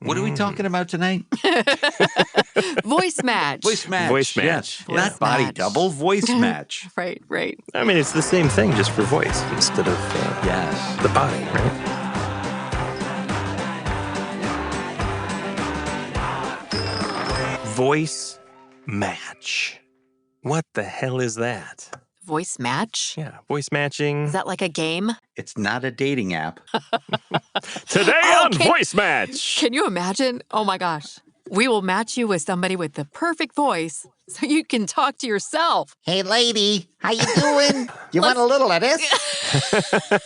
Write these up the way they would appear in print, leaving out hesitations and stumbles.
What are we talking about tonight? Voice match. Voice match. Voice match. Yes. Yeah. Not body match. double, voice match. Right. I mean, it's the same thing, just for voice instead of Yes. the body, right? Voice match. What the hell is that? Voice match? Yeah, voice matching. Is that like a game? It's not a dating app. Today Oh, on Voice Match. Can you imagine? Oh my gosh. We will match you with somebody with the perfect voice so you can talk to yourself. Hey, lady, how you doing? You want a little of this?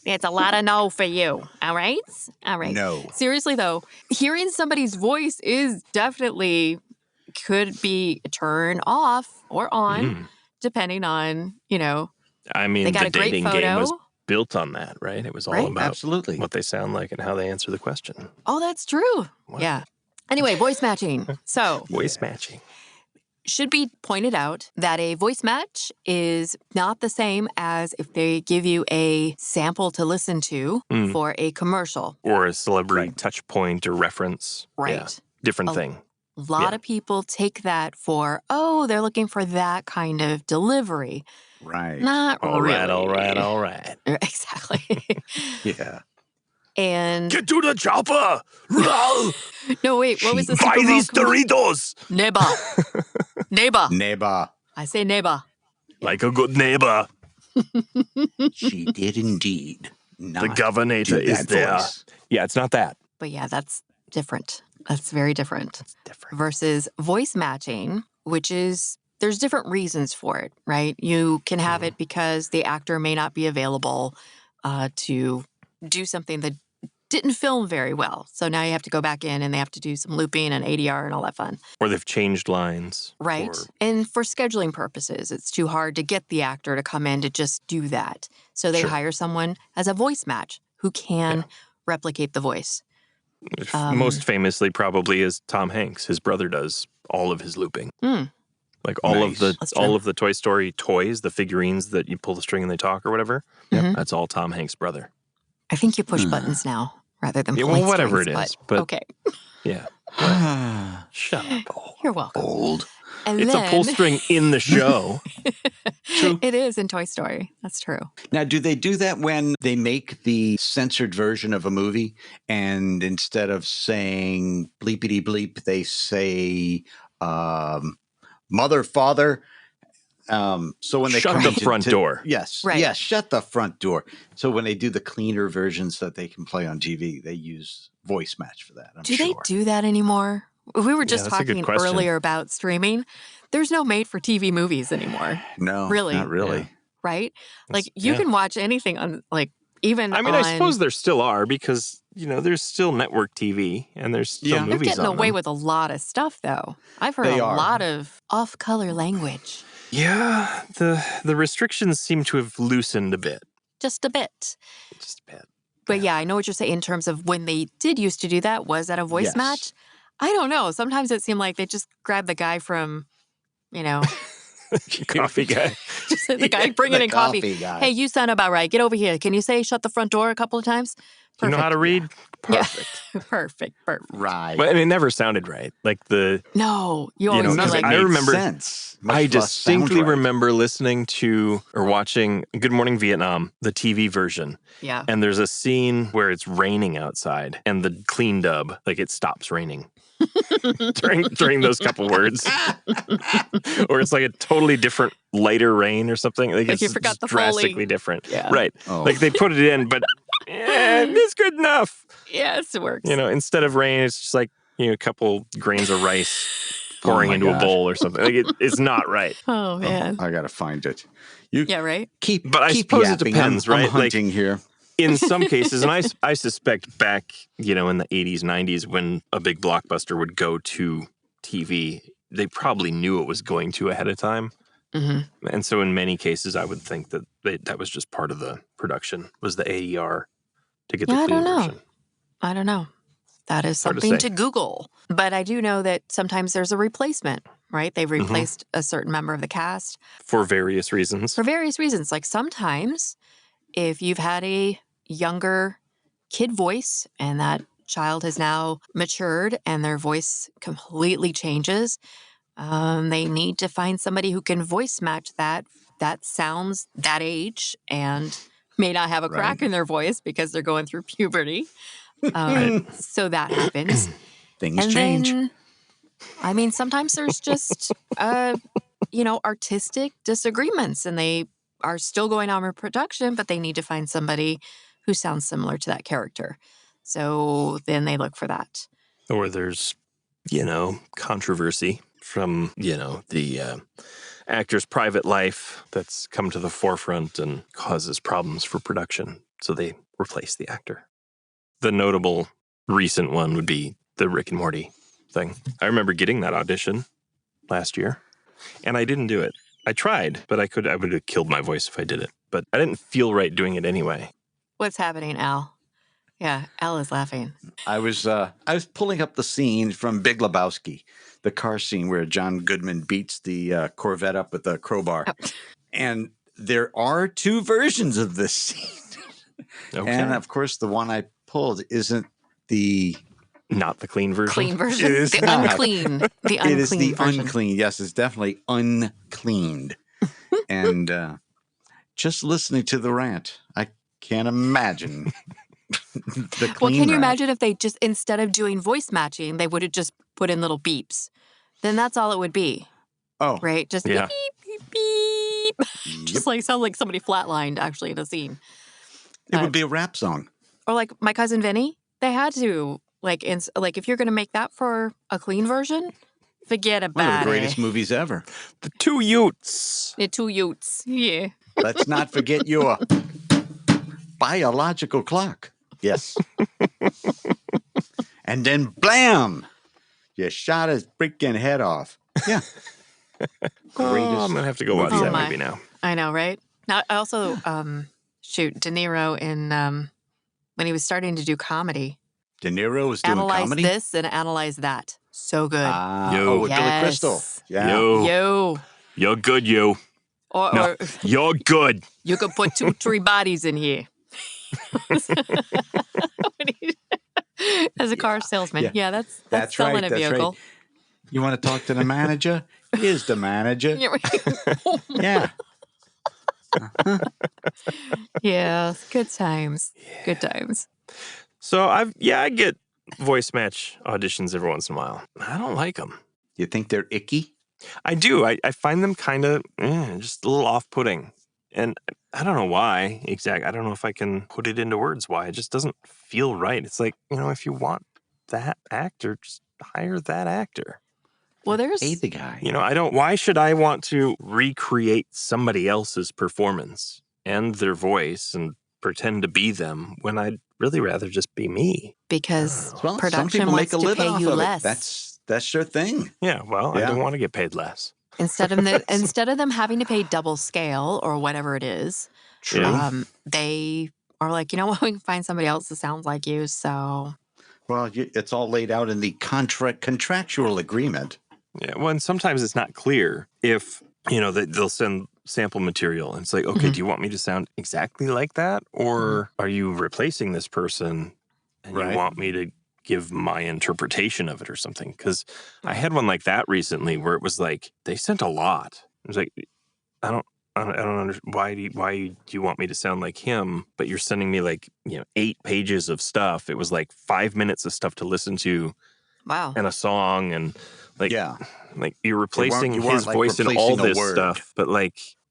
It's a lot of no for you. All right? All right. No. Seriously, though, hearing somebody's voice is definitely could be a turn off or on, depending on, I mean, They got the a great dating game was photo. built on that, right? It was all Right. about Absolutely. what they sound like and how they answer the question. Oh, that's true. Wow. Yeah. Anyway, voice matching. So, Voice matching. should be pointed out that a voice match is not the same as if they give you a sample to listen to for a commercial. Or a celebrity touch point or reference. Right. Yeah. Different thing. A lot of people take that for, oh, they're looking for that kind of delivery. Right. Not All really. right, all right, all right. Exactly. Yeah. And Get to the chopper! no, wait, what was the Buy Super Bowl these commercial? Doritos! Neighbor. Neighbor. Neighbor. I say neighbor. Like a good neighbor. She did indeed. Not The governor do is that there. voice. Yeah, it's not that. But yeah, that's different. That's very different. Different. Versus voice matching, which is, there's different reasons for it, right? You can have it because the actor may not be available to do something that didn't film very well. So now you have to go back in and they have to do some looping and ADR and all that fun. Or they've changed lines. Right. Or, And for scheduling purposes, it's too hard to get the actor to come in to just do that. So they Sure. hire someone as a voice match who can replicate the voice. most famously probably is Tom Hanks. His brother does all of his looping. Like all Nice. That's true. of the Toy Story toys, the figurines that you pull the string and they talk or whatever. That's all Tom Hanks' brother. I think you push buttons now rather than Yeah, pulling well, whatever strings, it is, but- okay. Yeah. Shut up. You're welcome. Old. And It's then, a pull string in the show. It is in Toy Story. That's true. Now, do they do that when they make the censored version of a movie and instead of saying bleepity bleep, they say mother, father? So when they Shut come the into- front door. Yes. Right. Yes. Shut the front door. So when they do the cleaner versions that they can play on TV, they use voice match for that. I'm Do sure. they do that anymore? We were just that's a good talking question. earlier about streaming. There's no made-for-TV movies anymore, No, Really? not really. Yeah. right? Like you can watch anything on, like even I mean, on, I suppose there still are because, there's still network TV and there's still Yeah. they're movies getting on away them. with a lot of stuff, though. I've heard They a are. lot of off-color language, Yeah, the restrictions seem to have loosened a bit. just a bit. Just a bit. But yeah, I know what you're saying in terms of when they did used to do that. Was that a voice Yes. match? I don't know. Sometimes it seemed like they just grabbed the guy from, Coffee guy. just the guy bringing the in coffee. coffee guy. Hey, you sound about right. Get over here. Can you say shut the front door a couple of times? You know how to read? Yeah. Perfect. Perfect. Right. But it never sounded right. Like No, you always know, feel because like I made remember- sense. Much I less distinctly sound right. remember listening to or watching Good Morning Vietnam, the TV version. yeah. And there's a scene where it's raining outside and the clean dub, like it stops raining during those couple words. Or it's like a totally different lighter rain or something. Like it's you forgot the drastically Foley. different. Yeah. Right. Oh. Like they put it in, but it's good enough. Yes, it works. Instead of rain, it's just like, a couple grains of rice pouring my into a gosh. bowl or something. Like it's not right. Oh man. I gotta find it. You Yeah. Right. keep. But I keep suppose it yapping. depends, I'm right? Like- hunting here. In some cases, and I suspect back, in the 80s, 90s, when a big blockbuster would go to TV, they probably knew it was going to ahead of time. Mm-hmm. And so in many cases, I would think that that was just part of the production, was the ADR to get the Yeah, I clean don't know. version. I don't know. That is Hard to something say. to Google. But I do know that sometimes there's a replacement, right? They've Mm-hmm. replaced a certain member of the cast For various reasons. for various reasons. Like sometimes if you've had a younger kid voice and that child has now matured and their voice completely changes, they need to find somebody who can voice match that sounds that age and may not have a crack in their voice because they're going through puberty. So that happens. Things And change. then, I mean, sometimes there's just, artistic disagreements and they are still going on with production, but they need to find somebody who sounds similar to that character. So then they look for that. Or there's, controversy from, the actor's private life that's come to the forefront and causes problems for production. So they replace the actor. The notable recent one would be the Rick and Morty thing. I remember getting that audition last year, and I didn't do it. I tried, but I would have killed my voice if I did it. But I didn't feel right doing it anyway. What's happening, Al? Yeah, Al is laughing. I was pulling up the scene from Big Lebowski, the car scene where John Goodman beats the Corvette up with a crowbar. Oh. And there are two versions of this scene. Okay. And of course, the one I pulled isn't not the clean version. Clean version. It is the not. Unclean. The unclean. It is the version. Unclean. Yes, it's definitely uncleaned. And just listening to the rant, I can't imagine. Well, can you imagine if they just, instead of doing voice matching, they would have just put in little beeps? Then that's all it would be. Oh. Right? Just beep, beep, beep. Yep. Just sound like somebody flatlined actually in a scene. It would be a rap song. Or like My Cousin Vinny, they had to, if you're going to make that for a clean version, forget about it. One of the greatest movies ever. The Two Utes. The Two Utes, yeah. Let's not forget your biological clock. Yes. And then blam! You shot his freaking head off. Yeah. Greatest. I'm going to have to go watch that movie now. I know, right? Now, I also, De Niro in, when he was starting to do comedy. De Niro was doing comedy? Analyze this and analyze that. So good. With Billy Crystal. Yeah. Yo. You're good, yo. Or you're good. You could put 2-3 bodies in here. As a car salesman. Yeah, that's selling a vehicle. Right. You want to talk to the manager? Here's the manager. Yeah. Yeah, good times. Yeah. Good times. So I get voice match auditions every once in a while. I don't like them. You think they're icky? I do. I find them kind of just a little off-putting. And I don't know why exactly. I don't know if I can put it into words why. It just doesn't feel right. It's like, if you want that actor, just hire that actor. Well, pay the guy. Why should I want to recreate somebody else's performance and their voice and pretend to be them when I'd really rather just be me? Because production wants to pay you less. That's your thing. Yeah, well, I don't want to get paid less. Instead of them having to pay double scale or whatever it is, they are like, you know what, we can find somebody else that sounds like you. So, well, it's all laid out in the contractual agreement. Yeah, well, and sometimes it's not clear if they'll send sample material and it's like, okay, do you want me to sound exactly like that, or are you replacing this person and you want me to give my interpretation of it or something? Because I had one like that recently where it was like they sent a lot. It was like, I don't understand why do you want me to sound like him, but you're sending me 8 pages of stuff. It was like 5 minutes of stuff to listen to. Wow. And a song and you're replacing his voice in all this stuff, but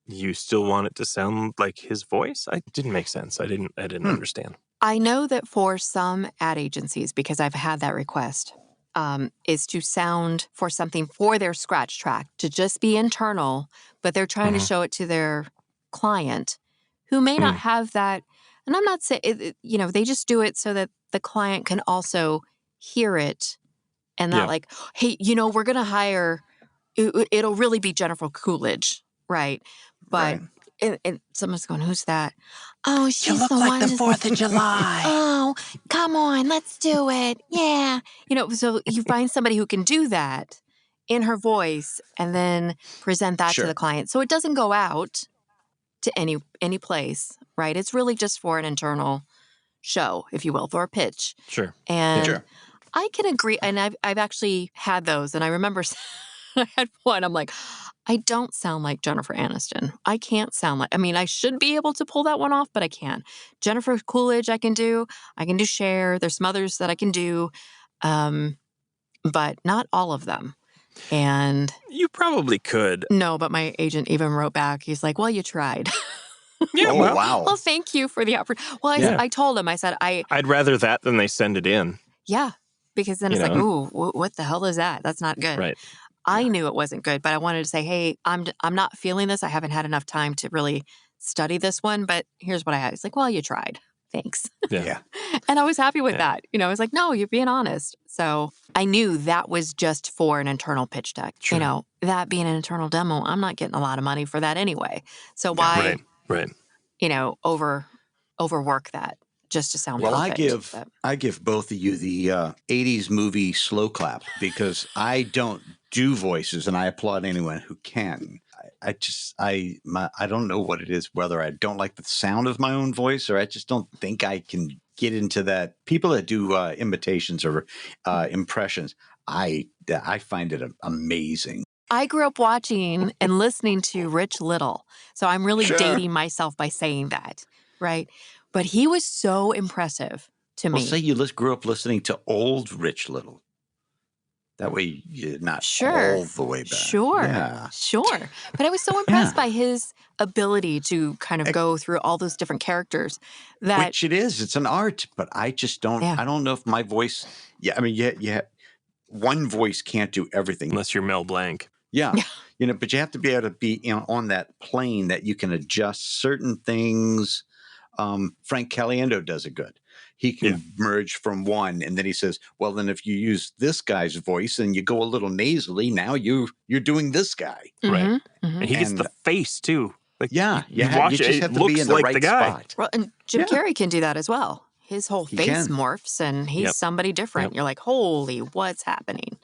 you still want it to sound like his voice? It didn't make sense. I didn't understand. I know that for some ad agencies, because I've had that request, is to sound for something for their scratch track to just be internal, but they're trying to show it to their client who may not have that. And I'm not saying, they just do it so that the client can also hear it and not hey, we're going to hire, it'll really be Jennifer Coolidge, right? But and someone's going, who's that? Oh, she's you look the like one the 4th of July. Oh, come on, let's do it. Yeah. So you find somebody who can do that in her voice and then present that to the client. So it doesn't go out to any place, right? It's really just for an internal show, if you will, for a pitch. Sure. And Sure. I can agree. And I've actually had those. And I remember I had one. I'm like, I don't sound like Jennifer Aniston. I can't sound like, I mean, I should be able to pull that one off, but I can't. Jennifer Coolidge, I can do. I can do Cher. There's some others that I can do, but not all of them. And You probably could. no, but my agent even wrote back. He's like, well, you tried. Yeah, Oh, well, wow. Well, thank you for the opportunity. Well, Yeah. I told him, I said, I'd rather that than they send it in. yeah, because then You it's like, know? ooh, what the hell is that? That's not good. Right. I knew it wasn't good, but I wanted to say, hey, I'm not feeling this. I haven't had enough time to really study this one, but here's what I had. He's like, well, you tried. Thanks. Yeah. And I was happy with Yeah. that. I was like, no, you're being honest. So I knew that was just for an internal pitch deck. Sure. That being an internal demo, I'm not getting a lot of money for that anyway. So why, Right. overwork that just to sound Well, perfect? I give both of you the 80s movie slow clap because I don't do voices and I applaud anyone who can. I don't know what it is, whether I don't like the sound of my own voice or I just don't think I can get into that. People that do imitations or impressions, I find it amazing. I grew up watching and listening to Rich Little. So I'm really Sure. dating myself by saying that, right? But he was so impressive to Well, me. say you grew up listening to old Rich Little. That way you're not Sure. all the way back. Sure. Yeah. Sure. But I was so impressed by his ability to kind of go through all those different characters that Which it is. It's an art, but I just don't. Yeah. I don't know if my voice. Yeah, I mean, yeah. One voice can't do everything. Unless you're Mel Blanc. Yeah, but you have to be able to be on that plane that you can adjust certain things. Frank Caliendo does it good. He can merge from one, and then he says, "Well, then if you use this guy's voice and you go a little nasally, now you're doing this guy." Right. Mhm. And he gets the face too. Like, Yeah, you watch you just it, have it to be looks in the like right the guy. spot. Well, and Jim Carrey can do that as well. His whole He face can. morphs and he's somebody different. You're like, holy, what's happening?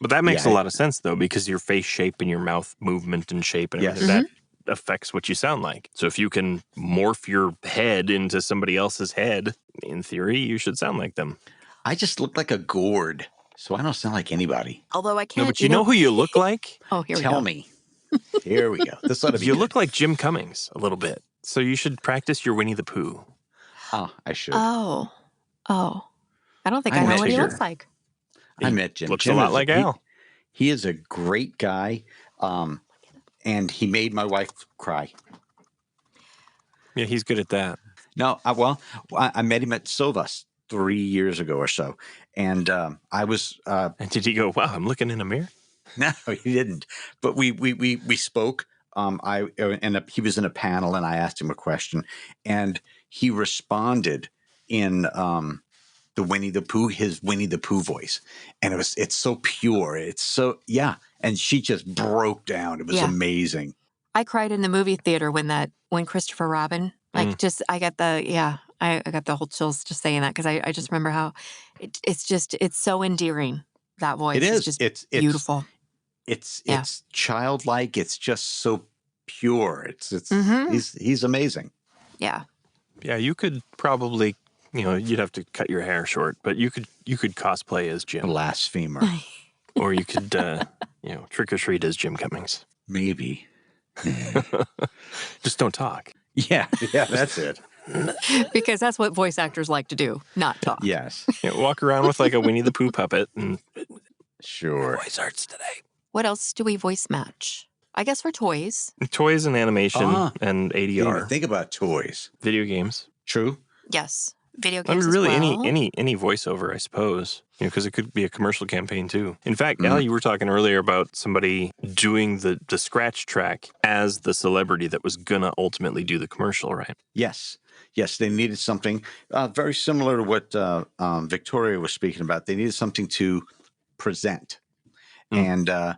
But that makes a lot of sense, though, because your face shape and your mouth movement and shape and everything, that affects what you sound like. So if you can morph your head into somebody else's head, in theory, you should sound like them. I just look like a gourd, so I don't sound like anybody. Although I can't. No, but you know who you look like? Oh, here we go. Tell me. Here we go. This ought to be You good. look like Jim Cummings a little bit. So you should practice your Winnie the Pooh. Oh, I should. Oh. I don't think I know met what he Jim. looks like. I met Jim. Looks Jim a lot is like Al. He is a great guy, and he made my wife cry. Yeah, he's good at that. No, I met him at Sovas 3 years ago or so, and I was. And did he go, wow, I'm looking in a mirror? No, he didn't. But we spoke. He was in a panel, and I asked him a question, and he responded in the Winnie the Pooh, his Winnie the Pooh voice, and it's so pure. It's so and she just broke down. It was amazing. I cried in the movie theater when Christopher Robin, I got the whole chills just saying that because I just remember how it's so endearing. That voice It is. just It's beautiful. It's childlike. It's just so pure. He's amazing. Yeah. Yeah, you could probably, you'd have to cut your hair short, but you could cosplay as Jim. Blasphemer. Or you could, trick or treat as Jim Cummings. Maybe. Just don't talk. Yeah, that's it. Because that's what voice actors like to do, not talk. Yes. Walk around with like a Winnie the Pooh puppet and Sure. voice arts today. What else do we voice match? I guess for toys. Toys and animation and Didn't even ADR. think about toys. Video games. True. Yes. Video I games mean, really, as well. any voiceover, I suppose. Because it could be a commercial campaign too. In fact, Al, you were talking earlier about somebody doing the scratch track as the celebrity that was gonna ultimately do the commercial, right? Yes. They needed something very similar to what Victoria was speaking about. They needed something to present, and I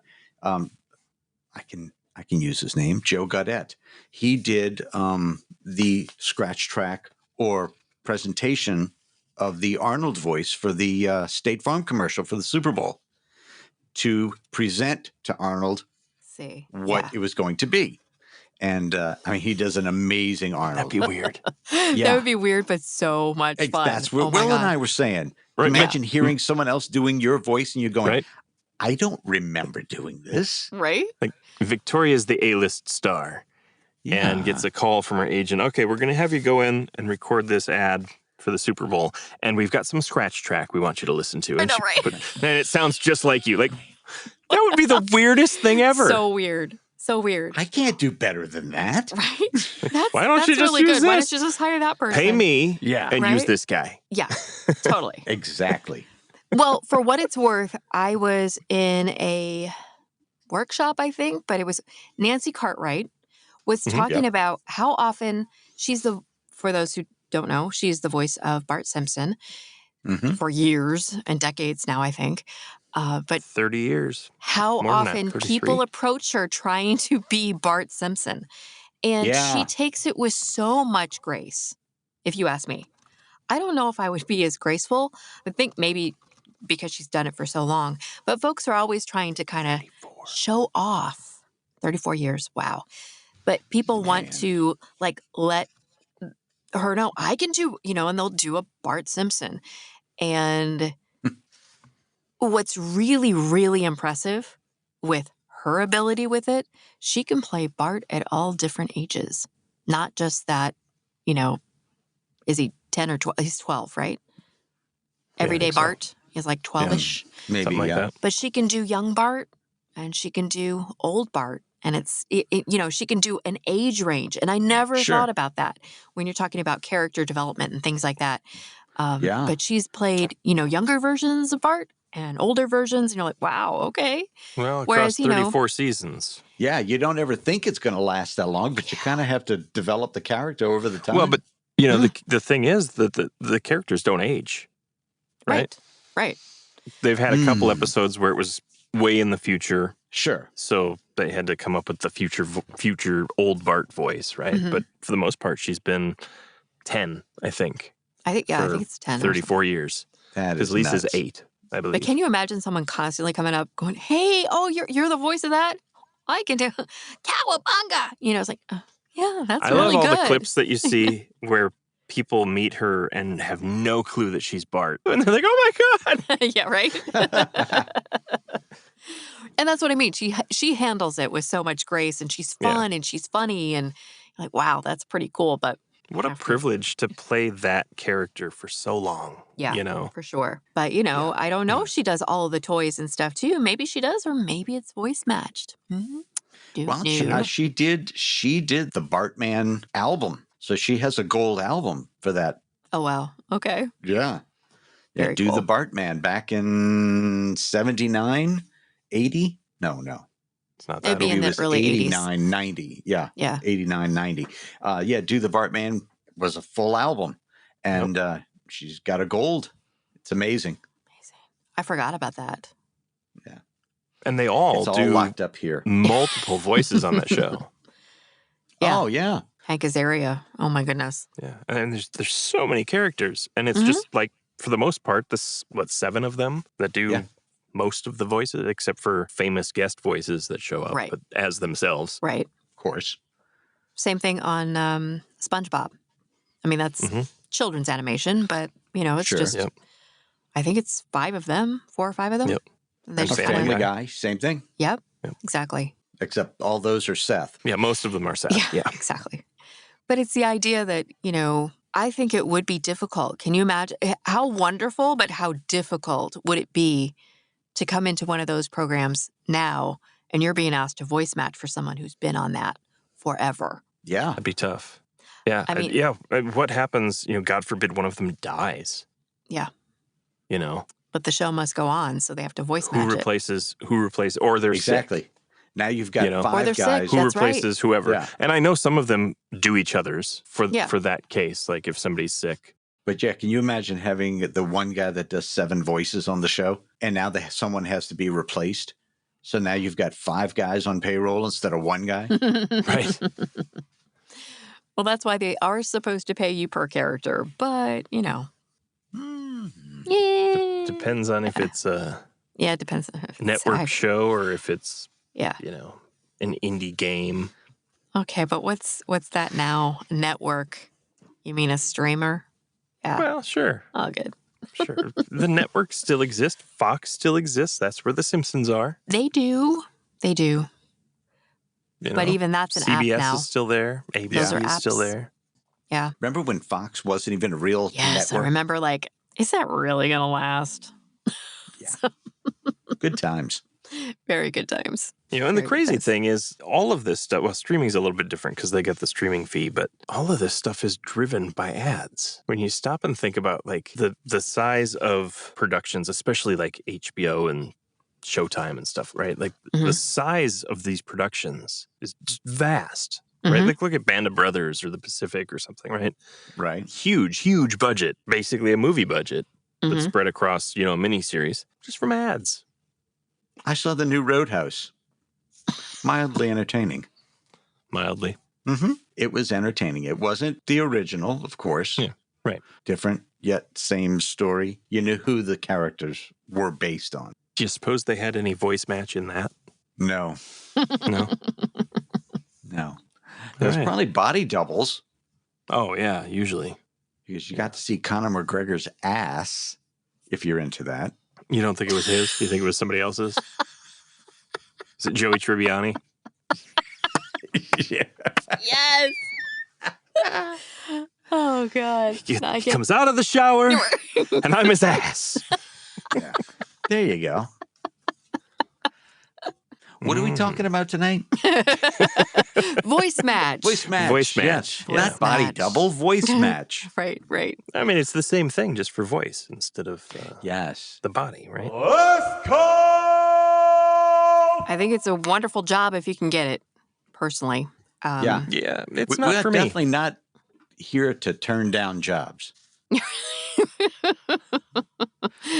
can use his name, Joe Gaudette. He did the scratch track or presentation of the Arnold voice for the State Farm commercial for the Super Bowl to present to Arnold what it was going to be. And I mean, he does an amazing Arnold. That'd be weird. Yeah. That would be weird, but so much fun. That's what oh my Will God. and I were saying. Right. Imagine hearing someone else doing your voice and you're going, Right? I don't remember doing this. Right? Like Victoria's the A-list star Yeah. and gets a call from her agent. Okay, we're going to have you go in and record this ad for the Super Bowl, and we've got some scratch track we want you to listen to. I And know, right? and it sounds just like you. Like, that would be the weirdest thing ever. So weird. So weird. I can't do better than that. Right? That's, Why don't you that's just really use good. Why this? don't you just hire that person? Pay me Yeah. and Right? use this guy. Yeah, totally. Exactly. Well, for what it's worth, I was in a workshop, I think, but it was Nancy Cartwright was talking about how often for those who don't know, she's the voice of Bart Simpson for years and decades now, I think. But 30 years. how More than that, often 33. people approach her trying to be Bart Simpson. And Yeah. she takes it with so much grace, if you ask me. I don't know if I would be as graceful. I think maybe because she's done it for so long. But folks are always trying to kind of show off. 34 years. Wow. But people want to like let her know I can do, and they'll do a Bart Simpson. And what's really, really impressive with her ability with it, she can play Bart at all different ages. Not just that, is he 10 or 12? He's 12, right? Everyday think so. Bart is like 12-ish. Maybe, Something like yeah. that. But she can do young Bart and she can do old Bart. And she can do an age range. And I never Sure. thought about that when you're talking about character development and things like that. Yeah. But she's played, younger versions of Bart and older versions. And you're like, wow, okay. Well, across Whereas, 34 seasons. Yeah, you don't ever think it's going to last that long, but you kind of have to develop the character over the time. Well, but, the thing is that the characters don't age. Right? Right. They've had a couple episodes where it was way in the future. Sure. So they had to come up with the future old Bart voice, right? Mm-hmm. But for the most part, she's been 10, I think. I think for it's 10. 34 years. That Because is Lisa's nuts. 8, I believe. But can you imagine someone constantly coming up going, hey, oh, you're the voice of that? I can do Cowabunga. It's like, yeah, that's I really love all good. the clips that you see where people meet her and have no clue that she's Bart. And they're like, oh my God. Yeah, right? And that's what I mean. She handles it with so much grace, and she's fun and she's funny, and you're like, wow, that's pretty cool. But What a privilege to play that character for so long. yeah, for sure. But I don't know if she does all of the toys and stuff too. Maybe she does, or maybe it's voice matched. Mm-hmm. Well, she did the Bartman album, so she has a gold album for that. Oh wow, okay. Yeah. Very Do cool. the Bartman back in 79, 80? No. It's not It'd that be old. in It the was early 89, 90. Yeah. 89, 90. Do the Bartman was a full album, and she's got a gold. It's amazing. I forgot about that. Yeah. And they all It's all do locked up here. multiple voices on that show. Yeah. Oh, yeah. Hank Azaria. Oh my goodness. Yeah. And there's so many characters. And it's just like, for the most part, 7 of them that do most of the voices, except for famous guest voices that show up but as themselves. Right. Of course. Same thing on SpongeBob. I mean, that's children's animation, but, it's just, I think it's 5 of them, 4 or 5 of them. Yep. And they And just Family Family kinda, Guy, same thing. Yep, exactly. Except all those are Seth. Yeah, most of them are Seth. Yeah, exactly. But it's the idea that, I think it would be difficult. Can you imagine how wonderful, but how difficult would it be to come into one of those programs now and you're being asked to voice match for someone who's been on that forever? Yeah. That'd be tough. Yeah. I mean, what happens, God forbid one of them dies. Yeah. But the show must go on, so they have to voice match who replaces, or they're Exactly. sick. Now you've got Or 5 they're guys. sick. Who That's replaces whoever. Yeah. And I know some of them do each other's for that case, like if somebody's sick. But yeah, can you imagine having the one guy that does 7 voices on the show, and now someone has to be replaced? So now you've got 5 guys on payroll instead of 1 guy. Right. Well, that's why they are supposed to pay you per character, but Depends on if it's a it depends on if it's network show or if it's Yeah. an indie game. Okay, but what's that now? Network? You mean a streamer? Yeah. Well, sure. Oh, good. Sure. The networks still exist. Fox still exists. That's where The Simpsons are. They do. They do. You But know? even that's an app CBS now. is still there. ABC Those are is still apps. there. Yeah. Remember when Fox wasn't even a real Yes, network? I remember like, is that really going to last? Yeah. Good times. Very good times. You know, and the Very good crazy times. thing is all of this stuff, well, streaming's a little bit different because they get the streaming fee, but all of this stuff is driven by ads. When you stop and think about like the size of productions, especially like HBO and Showtime and stuff, right? Like the size of these productions is just vast, right? Like look at Band of Brothers or The Pacific or something, right? Right. Huge budget, basically a movie budget, but spread across, you know, a miniseries just from ads. I saw the new Roadhouse. Mildly entertaining. Mildly. It was entertaining. It wasn't the original, of course. Yeah, right. Different, yet same story. You knew who the characters were based on. Do you suppose they had any voice match in that? No. No. No. There's right. probably body doubles. Oh, yeah, usually. Because you got to see Conor McGregor's ass, if you're into that. You don't think it was his? You think it was somebody else's? Is it Joey Tribbiani? Yeah. Yes. Oh, God. He comes out of the shower, and I'm his ass. Yeah. There you go. What are we talking about tonight? Voice match. Voice match. Voice match. Yes. Yeah. Not body match. double, voice match. Right. I mean, it's the same thing, just for voice instead of Yes. the body, right? I think it's a wonderful job if you can get it, personally. Yeah. Yeah, it's We're not for me. definitely not here to turn down jobs.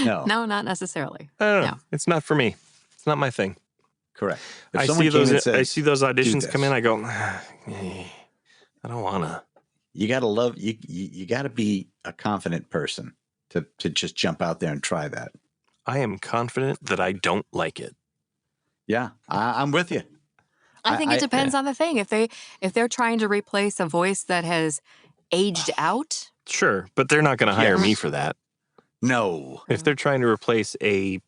No. No, not necessarily. I don't know. No. It's not for me. It's not my thing. Correct. If I someone see came those. and said, I see those auditions this. come in. I go, I don't wanna. You got to love, you got to be a confident person to just jump out there and try that. I am confident that I don't like it. Yeah, I'm with you. I think it depends on the thing. If they're trying to replace a voice that has aged out, Sure, but they're not going to hire Yes. me for that. No. If they're trying to replace a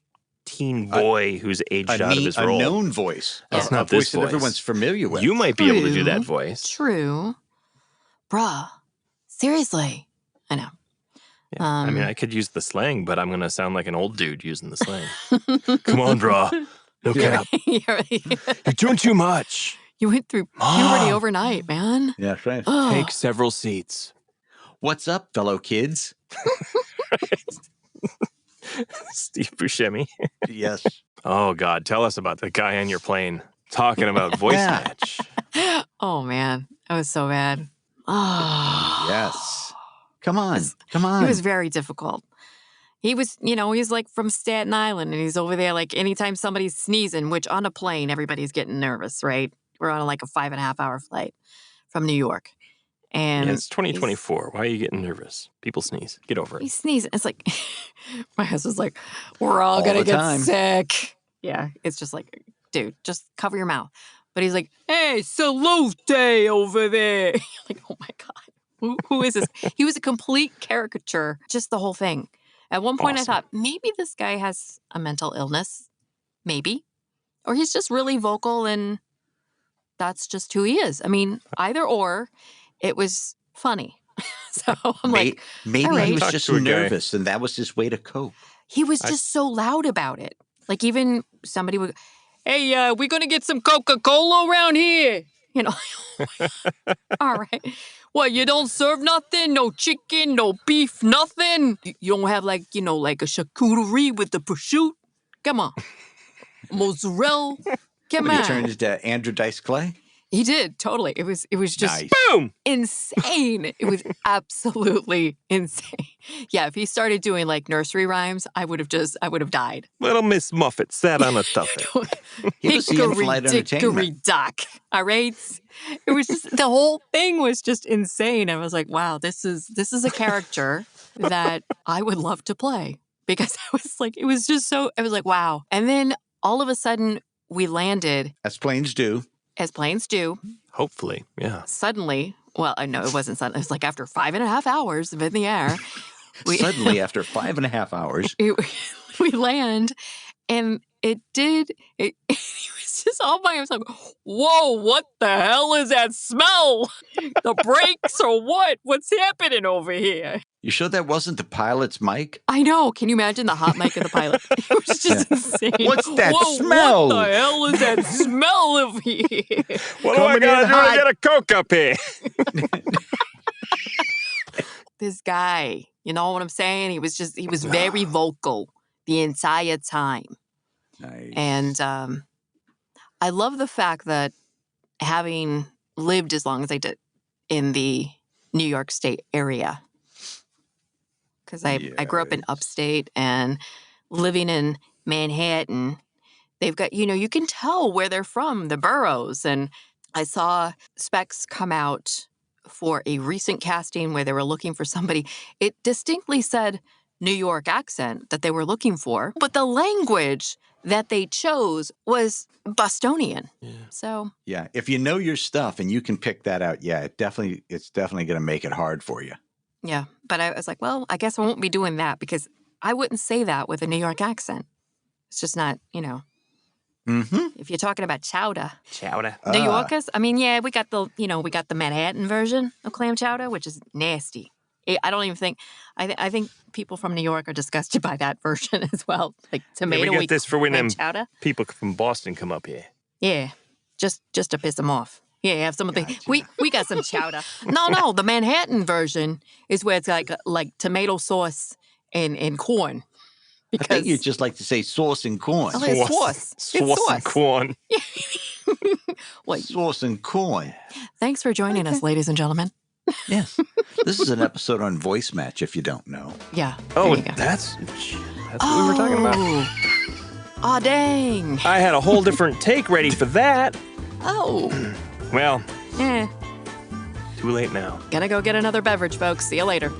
teen boy who's aged out of his A role, known voice. That's a not voice this that voice. everyone's familiar with. you might be able to do True. that voice. true. Bruh. Seriously. I know. Yeah. I mean, I could use the slang, but I'm going to sound like an old dude using the slang. Come on, brah. No cap. You're doing too much. You went through puberty overnight, man. Yeah, that's right. Take several seats. What's up, fellow kids? Steve Buscemi. Yes. Oh, God. Tell us about the guy on your plane talking about voice Yeah. match. Oh, man. That was so bad. Oh. Yes. Come on. Come on. It was very difficult. He was, he's like from Staten Island and he's over there like anytime somebody's sneezing, which on a plane, everybody's getting nervous, right? We're on like a 5.5 hour flight from New York. And Yeah, it's 2024. Why are you getting nervous? People sneeze. Get over it. he's sneezing. It's like, my husband's like, we're all All going to the get time. sick. Yeah. It's just like, dude, just cover your mouth. But he's like, hey, salute over there. Like, oh my God. Who is this? He was a complete caricature, just the whole thing. At one point, Awesome. I thought, maybe this guy has a mental illness. Maybe. Or he's just really vocal and that's just who he is. I mean, either or, it was funny. So I'm like, maybe all right. he was Talk just to a guy. nervous and that was his way to cope. he was just so loud about it. Like even somebody would, hey, we going to get some Coca-Cola around here. All right. What, you don't serve nothing? No chicken, no beef, nothing? You don't have like a charcuterie with the prosciutto? Come on. Mozzarella? Come When he on. turned into Andrew Dice Clay. He did, totally. It was just Nice. Boom! insane. It was absolutely insane. Yeah, if he started doing like nursery rhymes, I would have died. Little Miss Muffet sat on a tuffet. He was the in-flight Hickory dickory entertainment. dock. All right. It was just the whole thing was just insane. I was like, wow, this is a character that I would love to play. Because I was like, wow. And then all of a sudden we landed. As planes do. as planes do. Hopefully, yeah. Suddenly, well, I know it wasn't suddenly. It was like after 5.5 hours of in the air, Suddenly, after 5.5 hours, we land, and it he was just all by himself. Whoa, what the hell is that smell? The brakes or what? What's happening over here? you sure that wasn't the pilot's mic? I know. Can you imagine the hot mic of the pilot? It was just insane. What's that Whoa, smell? What the hell is that smell over here? What do I gotta do to get a Coke up here? This guy, you know what I'm saying? He was very vocal the entire time. Nice. And I love the fact that having lived as long as I did in the New York State area, because I grew up in upstate and living in Manhattan, they've got, you can tell where they're from, the boroughs. And I saw specs come out for a recent casting where they were looking for somebody. It distinctly said New York accent that they were looking for, but the language that they chose was Bostonian. Yeah. So yeah, if you know your stuff and you can pick that out, it's definitely going to make it hard for you. yeah, but I was like, well, I guess I won't be doing that because I wouldn't say that with a New York accent. It's just not, Mm-hmm. If you're talking about chowder. Chowder. New Yorkers, I mean, yeah, we got the Manhattan version of clam chowder, which is nasty. I don't even think, I think people from New York are disgusted by that version as well. Like tomato we get this for when clam them chowder. people from Boston come up here. Yeah, just to piss them off. Yeah, have some of the, Gotcha. we got some chowder. No, the Manhattan version is where it's like tomato sauce and corn. I think you'd just like to say sauce and corn. Oh, it's sauce. It's Sauce and sauce. corn. Well, Sauce and corn. thanks for joining us, ladies and gentlemen. Yes. This is an episode on voice match, if you don't know. Yeah. Oh, there you go. that's what we were talking about. Oh, dang. I had a whole different take ready for that. Oh. Well, Eh. too late now. Gonna go get another beverage, folks. See you later.